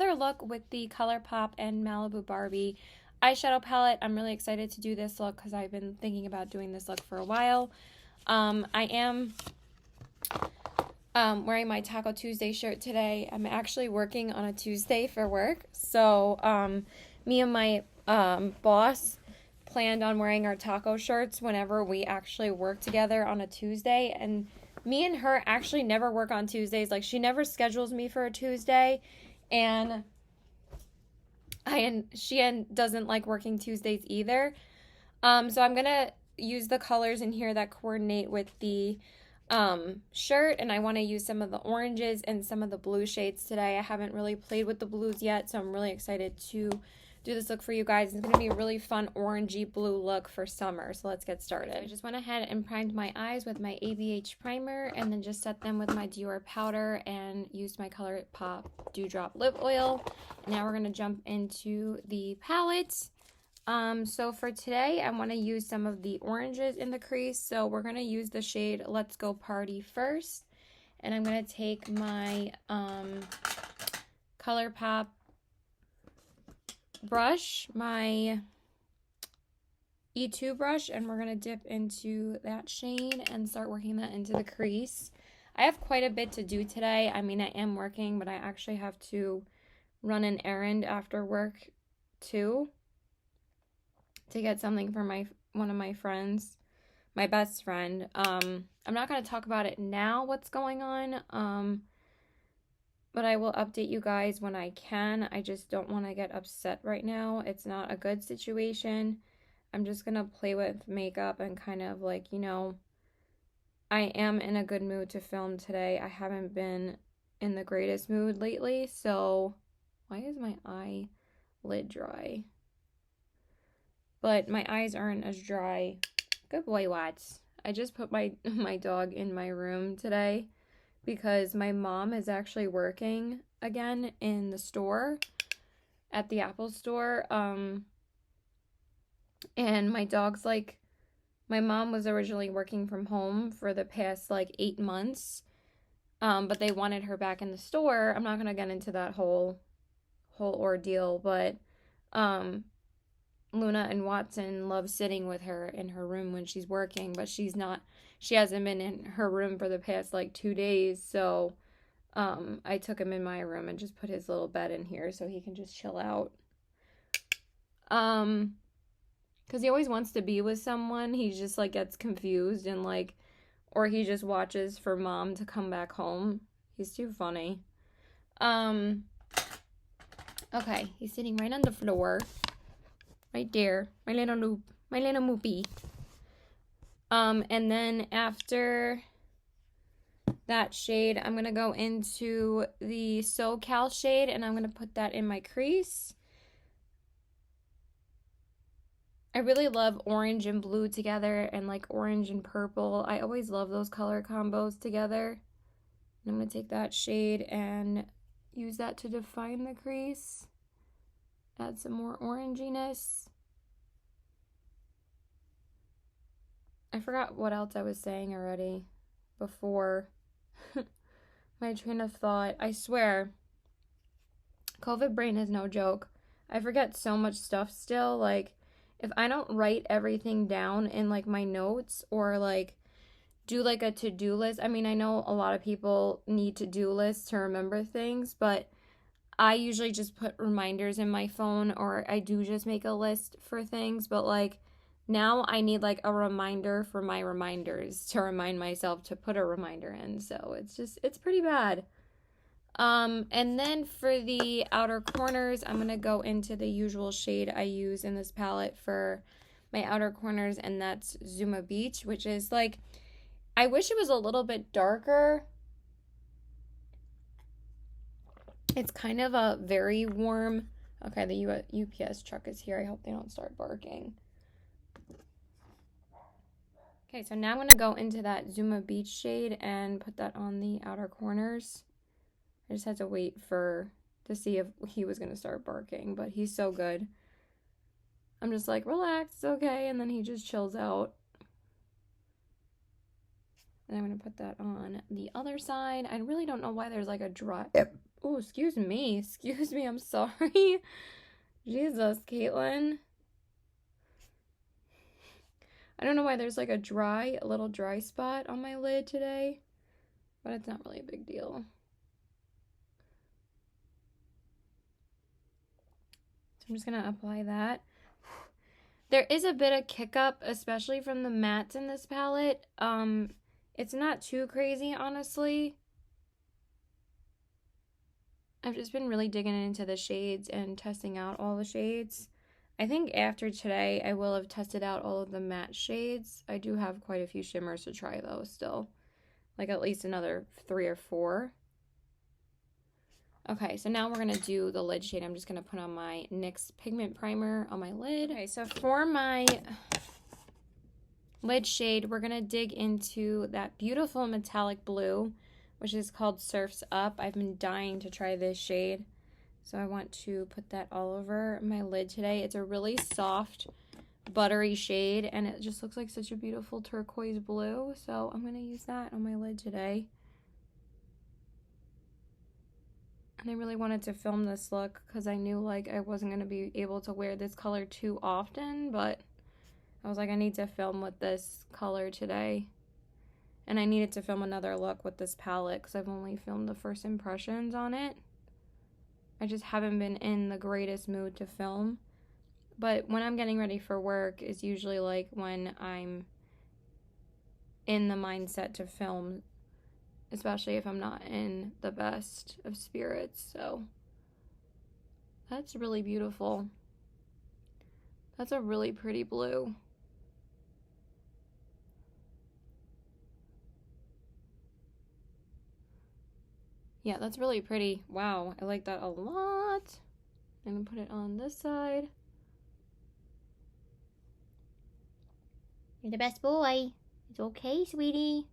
another look with the Colourpop and Malibu Barbie eyeshadow palette. I'm really excited to do this look because I've been thinking about doing this look for a while. I am wearing my Taco Tuesday shirt today. I'm actually working on a Tuesday for work. So me and my boss planned on wearing our taco shirts whenever we actually work together on a Tuesday. And me and her actually never work on Tuesdays. Like, she never schedules me for a Tuesday. And she doesn't like working Tuesdays either. So I'm going to use the colors in here that coordinate with the shirt, and I want to use some of the oranges and some of the blue shades today. I haven't really played with the blues yet, so I'm really excited to do this look for you guys. It's going to be a really fun orangey blue look for summer, so let's get started. I just went ahead and primed my eyes with my ABH primer, and then just set them with my Dior powder and used my Colourpop Dewdrop lip oil. And now we're going to jump into the palette. So for today, I want to use some of the oranges in the crease. So we're going to use the shade Let's Go Party first. And I'm going to take my Colourpop brush, my E2 brush, and we're going to dip into that shade and start working that into the crease. I have quite a bit to do today. I mean, I am working, but I actually have to run an errand after work too, to get something for one of my friends, my best friend. I'm not going to talk about it now, what's going on, but I will update you guys when I can. I just don't want to get upset right now. It's not a good situation. I'm just going to play with makeup and kind of like, you know, I am in a good mood to film today. I haven't been in the greatest mood lately, so why is my eyelid dry? But my eyes aren't as dry. Good boy, Watts. I just put my dog in my room today because my mom is actually working again in the store, at the Apple store. And my dog's like, my mom was originally working from home for the past like 8 months. But they wanted her back in the store. I'm not going to get into that whole ordeal, but Luna and Watson love sitting with her in her room when she's working, but she hasn't been in her room for the past like 2 days, so I took him in my room and just put his little bed in here so he can just chill out. Because he always wants to be with someone. He just like gets confused and like, or he just watches for mom to come back home. He's too funny. Okay, he's sitting right on the floor. Right there, my little moopy. And then after that shade, I'm gonna go into the SoCal shade, and I'm gonna put that in my crease. I really love orange and blue together, and like orange and purple. I always love those color combos together. And I'm gonna take that shade and use that to define the crease. Add some more oranginess. I forgot what else I was saying already before my train of thought. I swear, COVID brain is no joke. I forget so much stuff still. Like, if I don't write everything down in like my notes or like do like a to-do list. I mean, I know a lot of people need to-do lists to remember things, but I usually just put reminders in my phone, or I do just make a list for things, but like now I need like a reminder for my reminders to remind myself to put a reminder in. So it's pretty bad. And then for the outer corners, I'm going to go into the usual shade I use in this palette for my outer corners, and that's Zuma Beach, which is like, I wish it was a little bit darker. It's kind of a very warm. Okay, the UPS truck is here. I hope they don't start barking. Okay, so now I'm going to go into that Zuma Beach shade and put that on the outer corners. I just had to wait to see if he was going to start barking, but he's so good. I'm just like, relax, it's okay, and then he just chills out. And I'm going to put that on the other side. I really don't know why there's like a dry Oh, excuse me. Excuse me, I'm sorry. Jesus, Caitlin. I don't know why there's like a little dry spot on my lid today, but it's not really a big deal. So I'm just gonna apply that. There is a bit of kick up, especially from the mattes in this palette. It's not too crazy, honestly. I've just been really digging into the shades and testing out all the shades. I think after today, I will have tested out all of the matte shades. I do have quite a few shimmers to try, though, still. Like at least another 3 or 4. Okay, so now we're going to do the lid shade. I'm just going to put on my NYX Pigment Primer on my lid. Okay, so for my lid shade, we're going to dig into that beautiful metallic blue, which is called Surf's Up. I've been dying to try this shade, so I want to put that all over my lid today. It's a really soft, buttery shade, and it just looks like such a beautiful turquoise blue, so I'm going to use that on my lid today. And I really wanted to film this look because I knew like I wasn't going to be able to wear this color too often, but I was like, I need to film with this color today. And I needed to film another look with this palette because I've only filmed the first impressions on it. I just haven't been in the greatest mood to film. But when I'm getting ready for work is usually like when I'm in the mindset to film, especially if I'm not in the best of spirits. So that's really beautiful. That's a really pretty blue. Yeah, that's really pretty. Wow, I like that a lot. I'm gonna put it on this side. You're the best boy. It's okay, sweetie.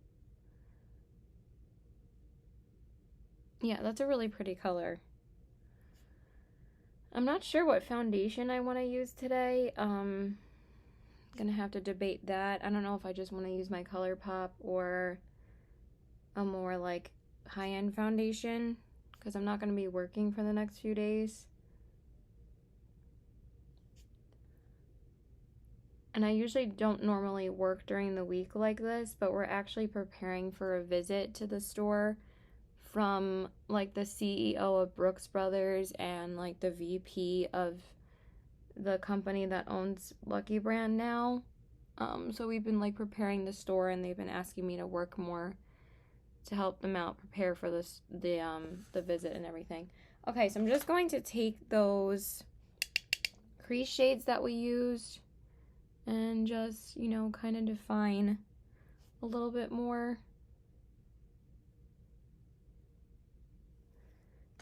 Yeah, that's a really pretty color. I'm not sure what foundation I want to use today. Gonna have to debate that. I don't know if I just want to use my Colourpop or a more like high-end foundation because I'm not gonna be working for the next few days. And I usually don't normally work during the week like this, but we're actually preparing for a visit to the store from like the CEO of Brooks Brothers and like the VP of the company that owns Lucky Brand now. So we've been like preparing the store, and they've been asking me to work more to help them out prepare for this the visit and everything. Okay, so I'm just going to take those crease shades that we used and just, you know, kind of define a little bit more.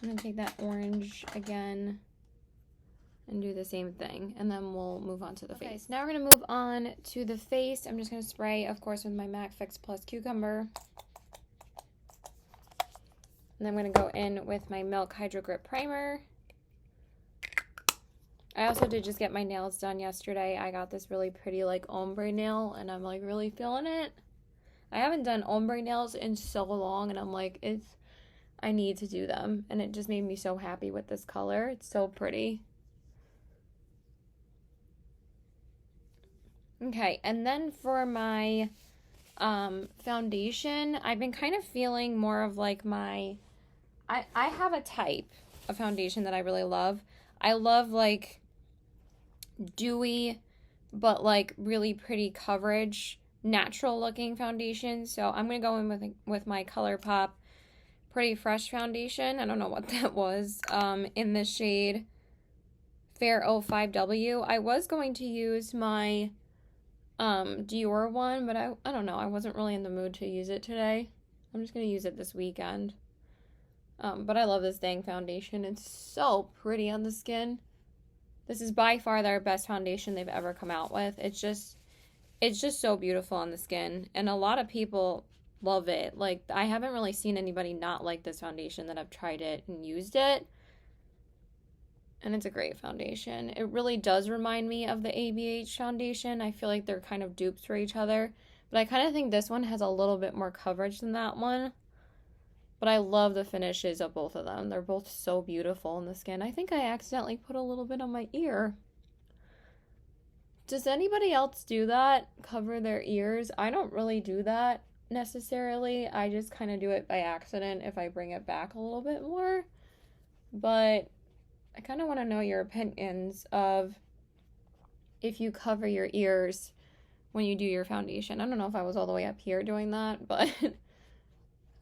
I'm gonna take that orange again and do the same thing, and then we'll move on to the face. So now we're gonna move on to the face. I'm just gonna spray, of course, with my MAC Fix Plus Cucumber. And then I'm gonna go in with my Milk Hydro Grip Primer. I also did just get my nails done yesterday. I got this really pretty like ombre nail, and I'm like really feeling it. I haven't done ombre nails in so long, and I'm like, I need to do them, and it just made me so happy with this color. It's so pretty. Okay, and then for my foundation, I've been kind of feeling more of like I have a type of foundation that I really love. I love like dewy but like really pretty coverage, natural looking foundation. So I'm gonna go in with my Colourpop Pretty Fresh foundation. I don't know what that was. In the shade Fair 05W. I was going to use my Dior one, but I don't know. I wasn't really in the mood to use it today. I'm just gonna use it this weekend. But I love this dang foundation. It's so pretty on the skin. This is by far their best foundation they've ever come out with. It's just so beautiful on the skin, and a lot of people love it. Like, I haven't really seen anybody not like this foundation that I've tried it and used it. And it's a great foundation. It really does remind me of the ABH foundation. I feel like they're kind of dupes for each other, but I kind of think this one has a little bit more coverage than that one. But I love the finishes of both of them. They're both so beautiful in the skin. I think I accidentally put a little bit on my ear. Does anybody else do that? Cover their ears? I don't really do that necessarily. I just kind of do it by accident if I bring it back a little bit more. But I kind of want to know your opinions of if you cover your ears when you do your foundation. I don't know if I was all the way up here doing that, but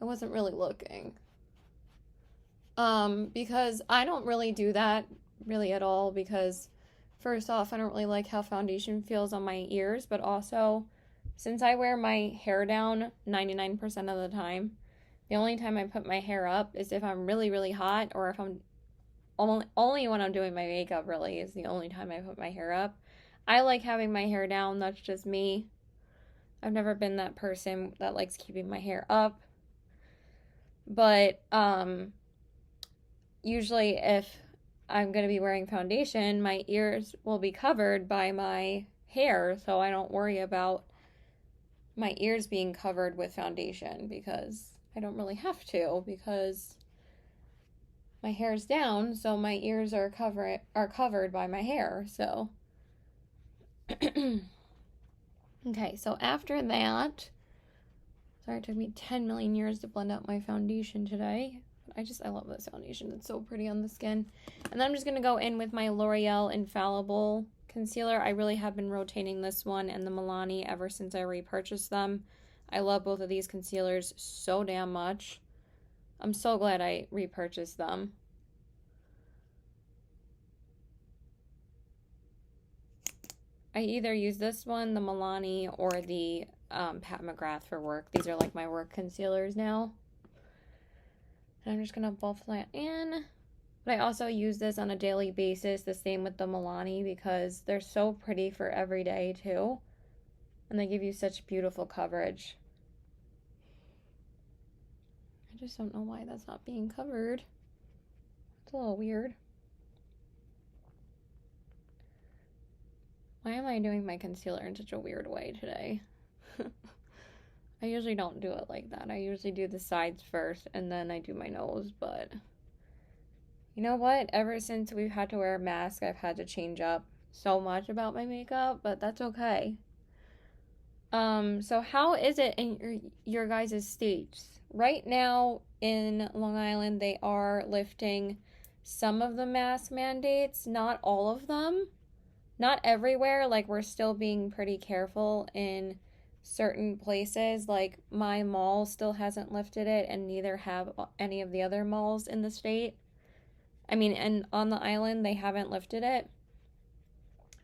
I wasn't really looking. Because I don't really do that really at all, because first off, I don't really like how foundation feels on my ears, but also since I wear my hair down 99% of the time, the only time I put my hair up is if I'm really, really hot, or if I'm only when I'm doing my makeup, really, is the only time I put my hair up. I like having my hair down. That's just me. I've never been that person that likes keeping my hair up. But usually if I'm going to be wearing foundation, my ears will be covered by my hair, so I don't worry about my ears being covered with foundation, because I don't really have to, because my hair's down, so my ears are covered by my hair. So okay, so after that, sorry, it took me 10 million years to blend out my foundation today. I love this foundation. It's so pretty on the skin. And then I'm just going to go in with my L'Oreal Infallible Concealer. I really have been rotating this one and the Milani ever since I repurchased them. I love both of these concealers so damn much. I'm so glad I repurchased them. I either use this one, the Milani, or the Pat McGrath for work. These are like my work concealers now. And I'm just going to buff that in. But I also use this on a daily basis, the same with the Milani, because they're so pretty for every day too. And they give you such beautiful coverage. I just don't know why that's not being covered. It's a little weird. Why am I doing my concealer in such a weird way today? I usually don't do it like that. I usually do the sides first and then I do my nose, but you know what? Ever since we've had to wear a mask, I've had to change up so much about my makeup, but that's okay. So how is it in your guys' states? Right now in Long Island, they are lifting some of the mask mandates, not all of them. Not everywhere. Like, we're still being pretty careful in certain places. Like, my mall still hasn't lifted it, and neither have any of the other malls in the state. I mean, and on the island, they haven't lifted it.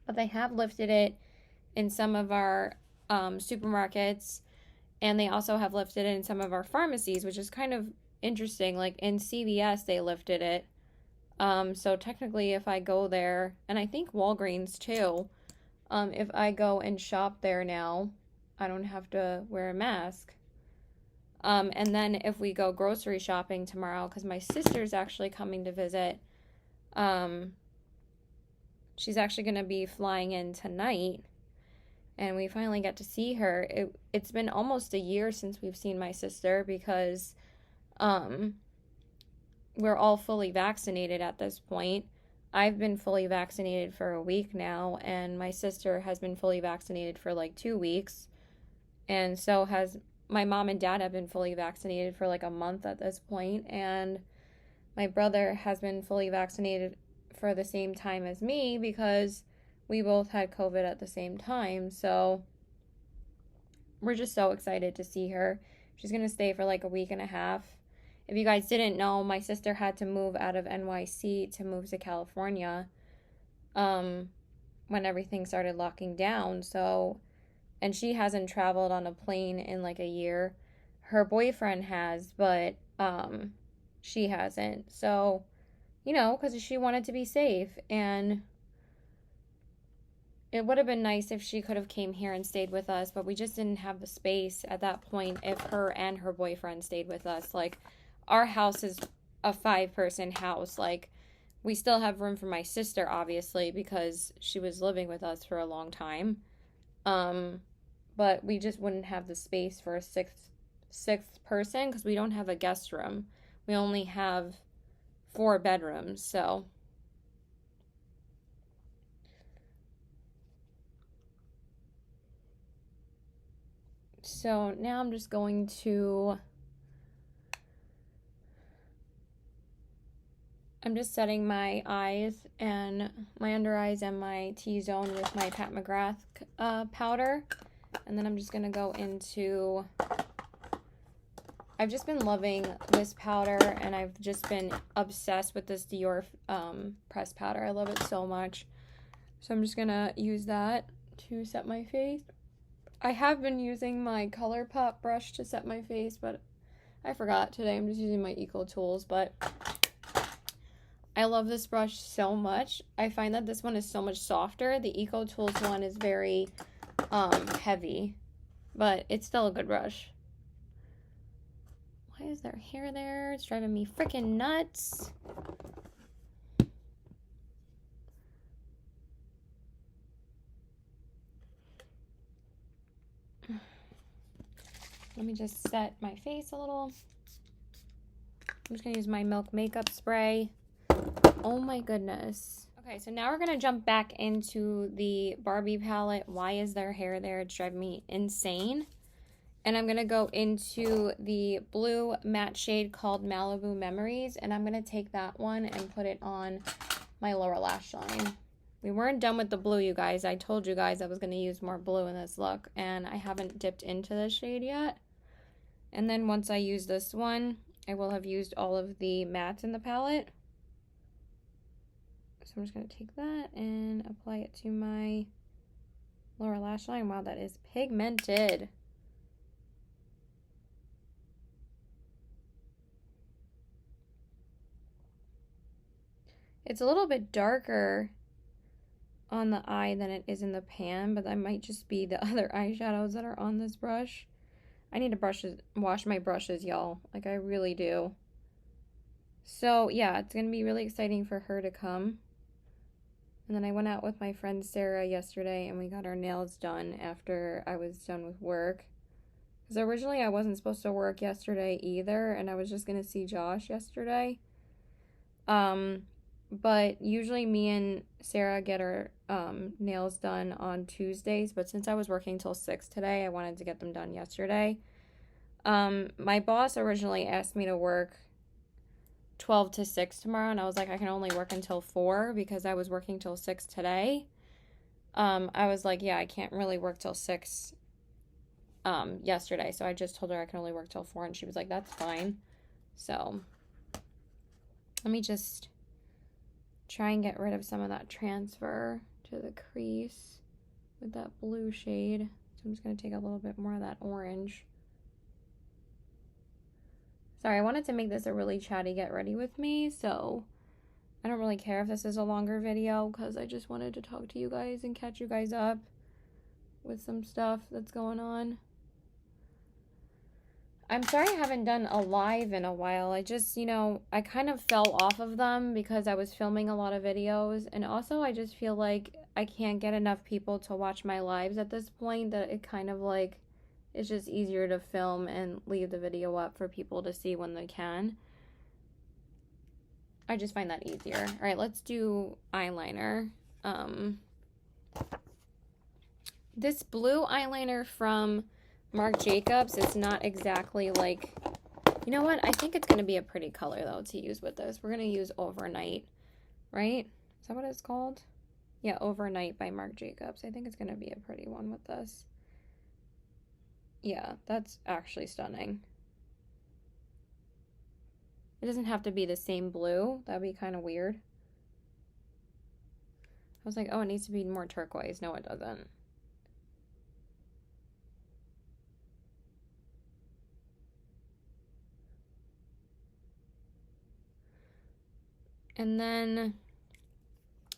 But they have lifted it in some of our supermarkets, and they also have lifted it in some of our pharmacies, which is kind of interesting. Like, in CVS, they lifted it. So technically, if I go there, and I think Walgreens too, if I go and shop there now, I don't have to wear a mask. And then if we go grocery shopping tomorrow, because my sister's actually coming to visit, she's actually going to be flying in tonight, and we finally get to see her. It's been almost a year since we've seen my sister, because, we're all fully vaccinated at this point. I've been fully vaccinated for a week now, and my sister has been fully vaccinated for like 2 weeks. And so has my mom and dad have been fully vaccinated for like a month at this point, and my brother has been fully vaccinated for the same time as me, because we both had COVID at the same time. So we're just so excited to see her. She's going to stay for like a week and a half. If you guys didn't know, my sister had to move out of NYC to move to California when everything started locking down. So, and she hasn't traveled on a plane in like a year. Her boyfriend has, but she hasn't. So, you know, because she wanted to be safe. And it would have been nice if she could have came here and stayed with us, but we just didn't have the space at that point if her and her boyfriend stayed with us. Like, our house is a 5-person house. Like, we still have room for my sister, obviously, because she was living with us for a long time. But we just wouldn't have the space for a sixth person because we don't have a guest room. We only have 4 bedrooms, so. So now I'm just going to, I'm just setting my eyes and my under eyes and my T-zone with my Pat McGrath powder. And then I'm just going to go into, I've just been loving this powder, and I've just been obsessed with this Dior pressed powder. I love it so much. So I'm just going to use that to set my face. I have been using my Colourpop brush to set my face, but I forgot today. I'm just using my Eco Tools, but I love this brush so much. I find that this one is so much softer. The Eco Tools one is very heavy, but it's still a good brush. Why is there hair there? It's driving me freaking nuts. Let me just set my face a little. I'm just gonna use my Milk makeup spray. Oh my goodness. Okay, so now we're gonna jump back into the Barbie palette. Why is there hair there? It's driving me insane. And I'm gonna go into the blue matte shade called Malibu Memories, and I'm gonna take that one and put it on my lower lash line. We weren't done with the blue, you guys. I told you guys I was gonna use more blue in this look, and I haven't dipped into this shade yet. And then once I use this one, I will have used all of the mattes in the palette. So I'm just going to take that and apply it to my lower lash line. Wow, that is pigmented. It's a little bit darker on the eye than it is in the pan, but that might just be the other eyeshadows that are on this brush. I need to wash my brushes, y'all. Like, I really do. So, yeah, it's going to be really exciting for her to come. And then I went out with my friend Sarah yesterday, and we got our nails done after I was done with work. Because originally I wasn't supposed to work yesterday either, and I was just going to see Josh yesterday. But usually me and Sarah get our nails done on Tuesdays, but since I was working till 6 today, I wanted to get them done yesterday. My boss originally asked me to work 12 to 6 tomorrow, and I was like, I can only work until 4 because I was working till 6 today. I was like, yeah, I can't really work till 6 yesterday, so I just told her I can only work till 4, and she was like, that's fine. So let me just try and get rid of some of that transfer to the crease with that blue shade. So I'm just going to take a little bit more of that orange. Sorry, I wanted to make this a really chatty get ready with me, so I don't really care if this is a longer video because I just wanted to talk to you guys and catch you guys up with some stuff that's going on. I'm sorry I haven't done a live in a while. I just, I kind of fell off of them because I was filming a lot of videos. And also, I just feel like I can't get enough people to watch my lives at this point that it kind of like, it's just easier to film and leave the video up for people to see when they can. I just find that easier. All right, let's do eyeliner. This blue eyeliner from Marc Jacobs is not exactly like, you know what? I think it's going to be a pretty color, though, to use with this. We're going to use Overnight, right? Is that what it's called? Yeah, Overnight by Marc Jacobs. I think it's going to be a pretty one with this. Yeah, that's actually stunning. It doesn't have to be the same blue. That'd be kind of weird. I was like, oh, it needs to be more turquoise. No, it doesn't. And then I'm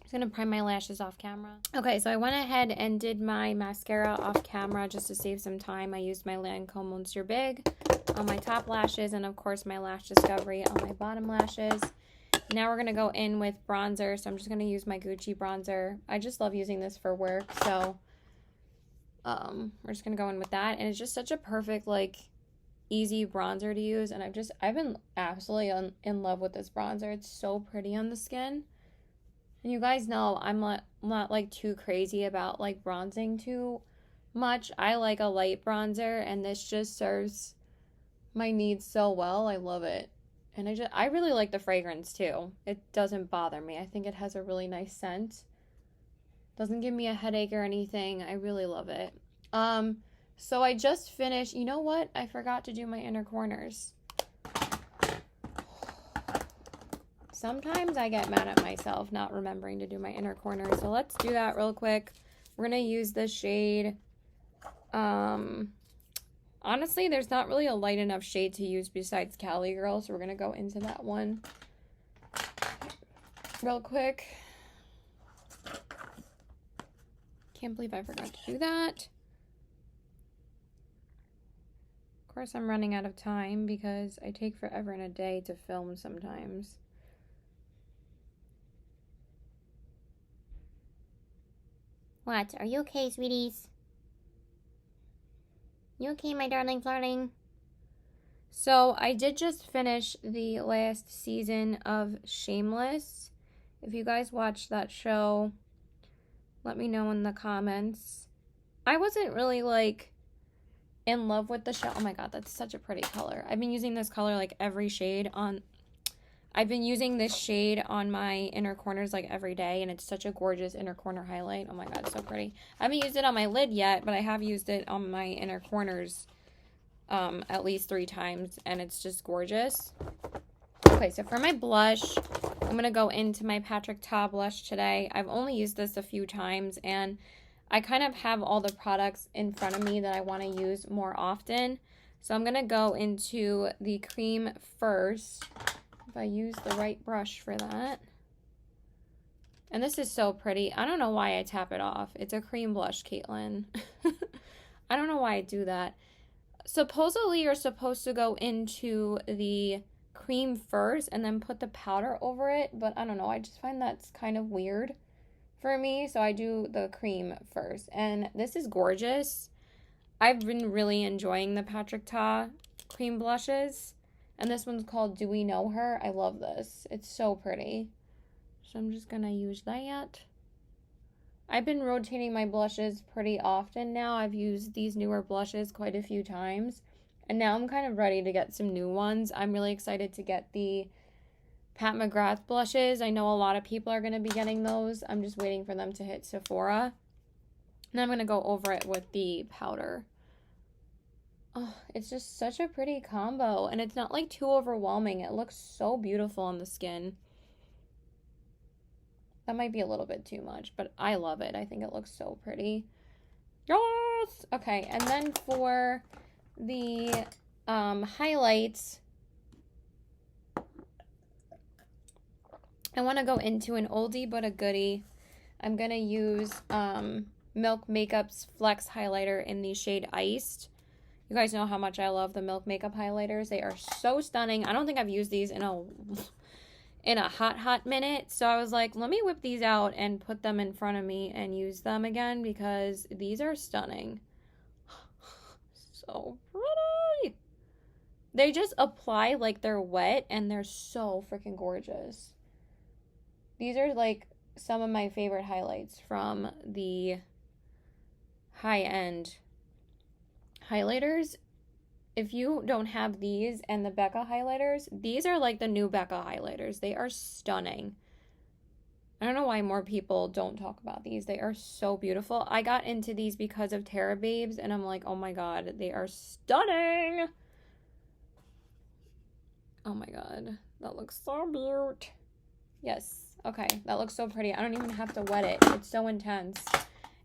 just going to prime my lashes off camera. Okay, so I went ahead and did my mascara off camera just to save some time. I used my Lancome Monster Big on my top lashes and, of course, my Lash Discovery on my bottom lashes. Now we're going to go in with bronzer, so I'm just going to use my Gucci bronzer. I just love using this for work, so we're just going to go in with that. And it's just such a perfect, like, easy bronzer to use, and I've been absolutely in love with this bronzer. It's so pretty on the skin. And you guys know I'm not like too crazy about like bronzing too much. I like a light bronzer, and this just serves my needs so well. I love it. And I really like the fragrance too. It doesn't bother me. I think it has a really nice scent. Doesn't give me a headache or anything. I really love it. So I just finished, you know what? I forgot to do my inner corners. Sometimes I get mad at myself not remembering to do my inner corners. So let's do that real quick. We're going to use the shade. Honestly, there's not really a light enough shade to use besides Cali Girl. So we're going to go into that one real quick. Can't believe I forgot to do that. Of course, I'm running out of time because I take forever in a day to film sometimes. What? Are you okay, sweeties? You okay, my darling flirting? So I did just finish the last season of Shameless. If you guys watched that show, let me know in the comments. I wasn't really like in love with the show. Oh my god, that's such a pretty color. I've been using this color like every shade on. I've been using this shade on my inner corners like every day, and it's such a gorgeous inner corner highlight. Oh my god, it's so pretty. I haven't used it on my lid yet, but I have used it on my inner corners at least 3 times, and it's just gorgeous. Okay, so for my blush, I'm going to go into my Patrick Ta blush today. I've only used this a few times, and I kind of have all the products in front of me that I want to use more often. So I'm going to go into the cream first, if I use the right brush for that. And this is so pretty. I don't know why I tap it off. It's a cream blush, Caitlin. I don't know why I do that. Supposedly, you're supposed to go into the cream first and then put the powder over it, but I don't know. I just find that's kind of weird for me, so I do the cream first. And this is gorgeous. I've been really enjoying the Patrick Ta cream blushes, and this one's called Do We Know Her? I love this. It's so pretty. So I'm just gonna use that. I've been rotating my blushes pretty often now. I've used these newer blushes quite a few times, and now I'm kind of ready to get some new ones. I'm really excited to get the Pat McGrath blushes. I know a lot of people are going to be getting those. I'm just waiting for them to hit Sephora. And I'm going to go over it with the powder. Oh, it's just such a pretty combo, and it's not like too overwhelming. It looks so beautiful on the skin. That might be a little bit too much, but I love it. I think it looks so pretty. Yes! Okay, and then for the highlights, I want to go into an oldie but a goodie. I'm going to use Milk Makeup's Flex Highlighter in the shade Iced. You guys know how much I love the Milk Makeup highlighters. They are so stunning. I don't think I've used these in a hot minute. So I was like, let me whip these out and put them in front of me and use them again because these are stunning. So pretty. They just apply like they're wet and they're so freaking gorgeous. These are like some of my favorite highlights from the high-end highlighters. If you don't have these and the Becca highlighters, these are like the new Becca highlighters. They are stunning. I don't know why more people don't talk about these. They are so beautiful. I got into these because of Terra Babes, and I'm like, oh my god, they are stunning. Oh my god, that looks so beautiful. Yes. Okay, that looks so pretty. I don't even have to wet it. It's so intense.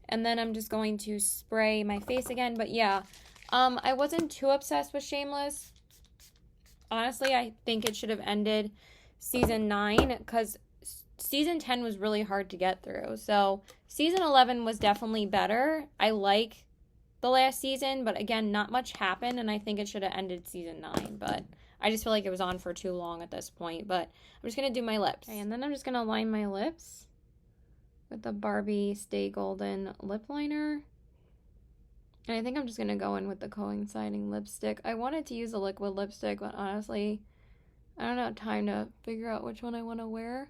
And then I'm just going to spray my face again. But yeah, I wasn't too obsessed with Shameless. Honestly, I think it should have ended season 9 because season 10 was really hard to get through. So season 11 was definitely better. I like the last season, but again, not much happened, and I think it should have ended season 9. But I just feel like it was on for too long at this point. But I'm just going to do my lips. Okay, and then I'm just going to line my lips with the Barbie Stay Golden lip liner. And I think I'm just going to go in with the coinciding lipstick. I wanted to use a liquid lipstick, but honestly, I don't have time to figure out which one I want to wear.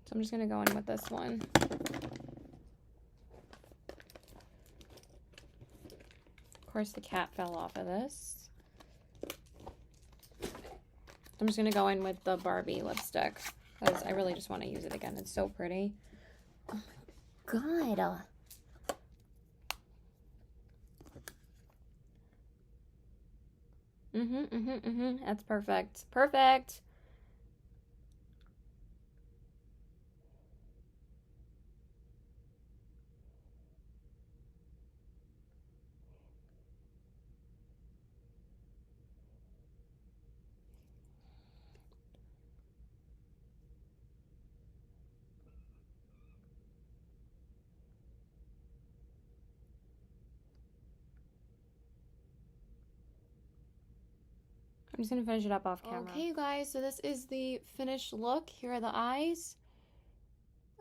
So I'm just going to go in with this one. Of course, the cap fell off of this. I'm just going to go in with the Barbie lipstick because I really just want to use it again. It's so pretty. Oh my god. That's perfect. Perfect. I'm just gonna finish it up off camera. Okay, you guys, so this is the finished look. Here are the eyes.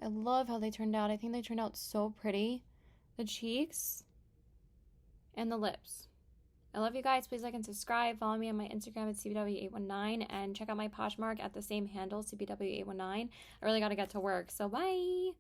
I love how they turned out. I think they turned out so pretty. The cheeks and the lips. I love you guys. Please like and subscribe. Follow me on my Instagram at CBW819 and check out my Poshmark at the same handle, CBW819. I really gotta get to work, so bye!